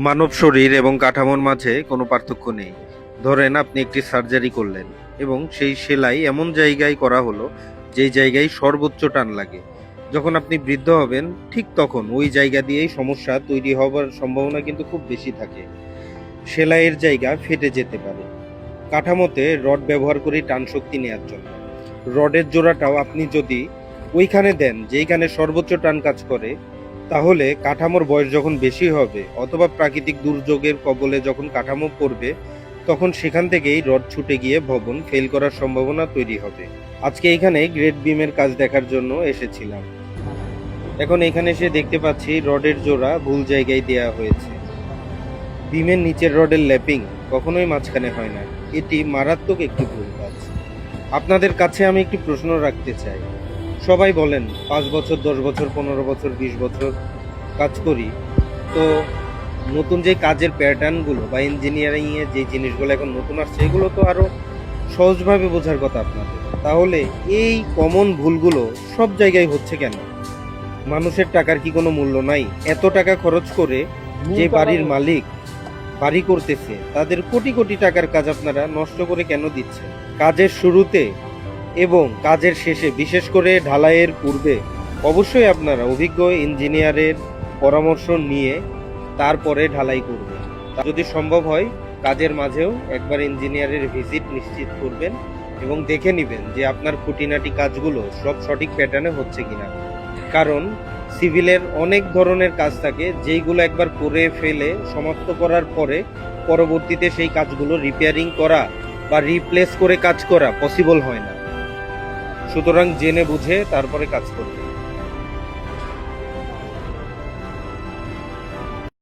মানব শরীর এবং কাঠামোর মাঝে কোনো পার্থক্য নেই। ধরেন আপনি একটি সার্জারি করলেন এবং সেই সেলাই এমন জায়গায় করা হলো যেই জায়গায় সর্বোচ্চ টান লাগে। যখন আপনি বৃদ্ধ হবেন ঠিক তখন ওই জায়গা দিয়েই সমস্যা তৈরি হবার সম্ভাবনা কিন্তু খুব বেশি থাকে। সেলাইয়ের জায়গা ফেটে যেতে পারে। কাঠামোতে রড ব্যবহার করি টান শক্তি নেওয়ার জন্য। রডের জোড়াটাও আপনি যদি ওইখানে দেন যেইখানে সর্বোচ্চ টান কাজ করে, তাহলে কাঠামোর বয়স যখন বেশি হবে অথবা প্রাকৃতিক দুর্যোগের কবলে যখন কাঠামো পড়বে, তখন সেখান থেকেই রড ছুটে গিয়ে ভবন ফেল করার সম্ভাবনা তৈরি হবে। আজকে এখানে গ্রেড বিমের কাজ দেখার জন্য এসেছিলাম। এখন এখানে এসে দেখতে পাচ্ছি রডের জোড়া ভুল জায়গায় দেয়া হয়েছে। বিমের নিচের রডের ল্যাপিং কখনোই মাঝখানে হয় না। এটি মারাত্মক একটি ভুল কাজ। আপনাদের কাছে আমি একটি প্রশ্ন রাখতে চাই। সবাই বলেন 5 বছর, 10 বছর, 15 বছর, 20 বছর কাজ করি। তো নতুন যে কাজের প্যাটার্নগুলো বা ইঞ্জিনিয়ারিংয়ে যে জিনিসগুলো এখন নতুন আসছে, এগুলো তো আরও সহজভাবে বোঝার কথা আপনাদের। তাহলে এই কমন ভুলগুলো সব জায়গায় হচ্ছে কেন? মানুষের টাকার কি কোনো মূল্য নাই? এত টাকা খরচ করে যে বাড়ির মালিক বাড়ি করতেছে, তাদের কোটি কোটি টাকার কাজ আপনারা নষ্ট করে কেন দিচ্ছেন? কাজের শুরুতে এবং কাজের শেষে, বিশেষ করে ঢালাইয়ের পূর্বে, অবশ্যই আপনারা অভিজ্ঞ ইঞ্জিনিয়ারের পরামর্শ নিয়ে তারপরে ঢালাই করবেন। যদি সম্ভব হয় কাজের মাঝেও একবার ইঞ্জিনিয়ারের ভিজিট নিশ্চিত করবেন এবং দেখে নেবেন যে আপনার খুঁটিনাটি কাজগুলো সব সঠিক প্যাটার্নে হচ্ছে কিনা। কারণ সিভিলের অনেক ধরনের কাজ থাকে যেইগুলো একবার করে ফেলে সমাপ্ত করার পরে পরবর্তীতে সেই কাজগুলো রিপেয়ারিং করা বা রিপ্লেস করে কাজ করা পসিবল হয় না। সুতরাং জেনে বুঝে তারপরে কাজ করবে।